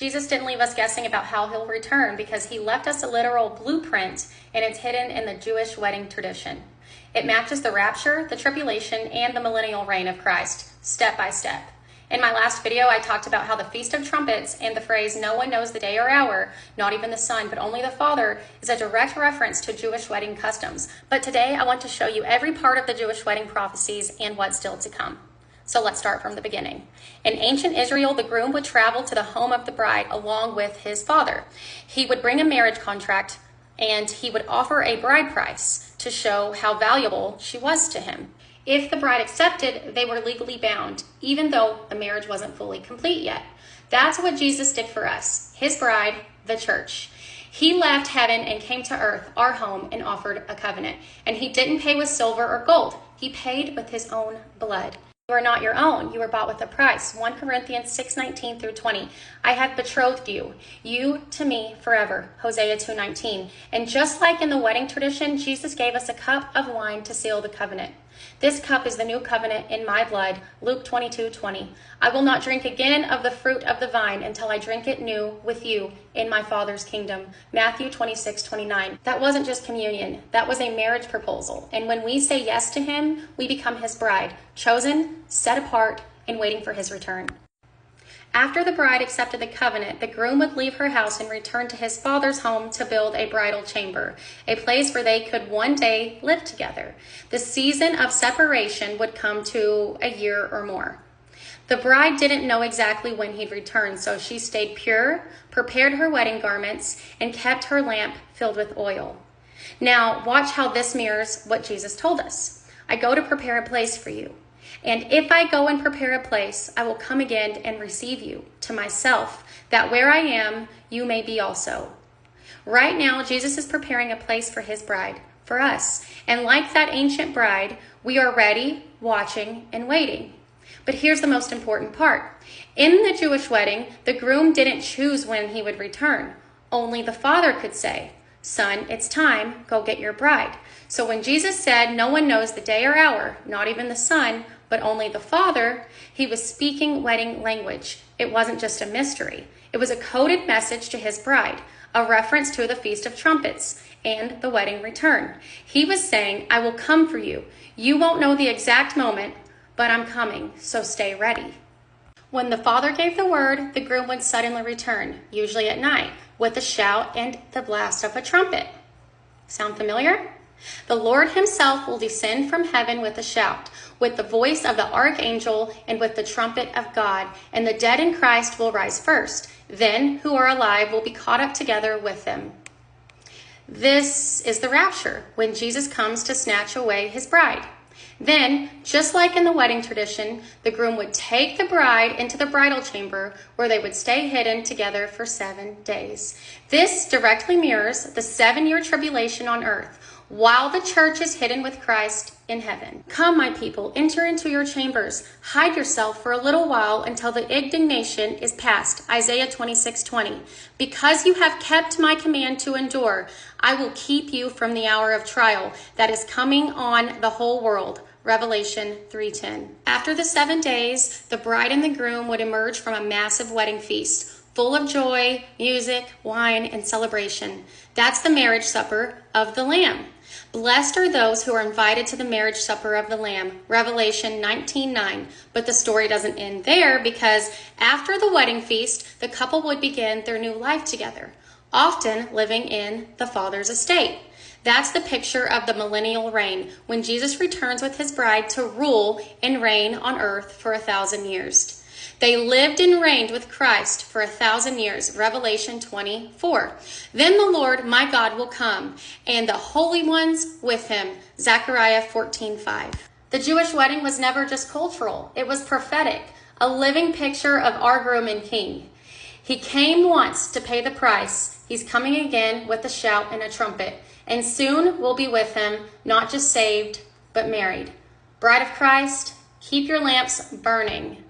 Jesus didn't leave us guessing about how he'll return because he left us a literal blueprint, and it's hidden in the Jewish wedding tradition. It matches the rapture, the tribulation, and the millennial reign of Christ, step by step. In my last video, I talked about how the Feast of Trumpets and the phrase, "No one knows the day or hour, not even the Son, but only the Father," is a direct reference to Jewish wedding customs. But today, I want to show you every part of the Jewish wedding prophecies and what's still to come. So let's start from the beginning. In ancient Israel, the groom would travel to the home of the bride along with his father. He would bring a marriage contract and he would offer a bride price to show how valuable she was to him. If the bride accepted, they were legally bound, even though the marriage wasn't fully complete yet. That's what Jesus did for us, his bride, the church. He left heaven and came to earth, our home, and offered a covenant. And he didn't pay with silver or gold. He paid with his own blood. You are not your own. You were bought with a price. 1 Corinthians 6:19 through 20. I have betrothed you, you to me forever. Hosea 2:19. And just like in the wedding tradition, Jesus gave us a cup of wine to seal the covenant. This cup is the new covenant in my blood. Luke 22:20. I will not drink again of the fruit of the vine until I drink it new with you in my Father's kingdom. Matthew 26:29. That wasn't just communion. That was a marriage proposal. And when we say yes to him, we become his bride, chosen, set apart, and waiting for his return. After the bride accepted the covenant, the groom would leave her house and return to his father's home to build a bridal chamber, a place where they could one day live together. The season of separation would come to a year or more. The bride didn't know exactly when he'd return, so she stayed pure, prepared her wedding garments, and kept her lamp filled with oil. Now, watch how this mirrors what Jesus told us. I go to prepare a place for you. And if I go and prepare a place, I will come again and receive you to myself, that where I am, you may be also. Right now, Jesus is preparing a place for his bride, for us. And like that ancient bride, we are ready, watching, and waiting. But here's the most important part. In the Jewish wedding, the groom didn't choose when he would return. Only the father could say, "Son, it's time, go get your bride." So when Jesus said, "No one knows the day or hour, not even the Son, but only the Father," he was speaking wedding language. It wasn't just a mystery. It was a coded message to his bride, a reference to the Feast of Trumpets and the wedding return. He was saying, "I will come for you. You won't know the exact moment, but I'm coming, so stay ready." When the father gave the word, the groom would suddenly return, usually at night, with a shout and the blast of a trumpet. Sound familiar? The Lord himself will descend from heaven with a shout, with the voice of the archangel and with the trumpet of God, and the dead in Christ will rise first. Then who are alive will be caught up together with them. This is the rapture, when Jesus comes to snatch away his bride. Then, just like in the wedding tradition, the groom would take the bride into the bridal chamber where they would stay hidden together for 7 days. This directly mirrors the 7-year tribulation on earth, while the church is hidden with Christ in heaven. Come, my people, enter into your chambers. Hide yourself for a little while until the indignation is past. Isaiah 26:20. Because you have kept my command to endure, I will keep you from the hour of trial that is coming on the whole world. Revelation 3:10. After the 7 days, the bride and the groom would emerge from a massive wedding feast, full of joy, music, wine, and celebration. That's the marriage supper of the Lamb. Blessed are those who are invited to the marriage supper of the Lamb, Revelation 19:9. But the story doesn't end there, because after the wedding feast, the couple would begin their new life together, often living in the Father's estate. That's the picture of the millennial reign, when Jesus returns with his bride to rule and reign on earth for 1,000 years. They lived and reigned with Christ for 1,000 years, Revelation 24. Then the Lord, my God, will come, and the holy ones with him, Zechariah 14:5. The Jewish wedding was never just cultural. It was prophetic, a living picture of our groom and king. He came once to pay the price. He's coming again with a shout and a trumpet, and soon we'll be with him, not just saved, but married. Bride of Christ, keep your lamps burning.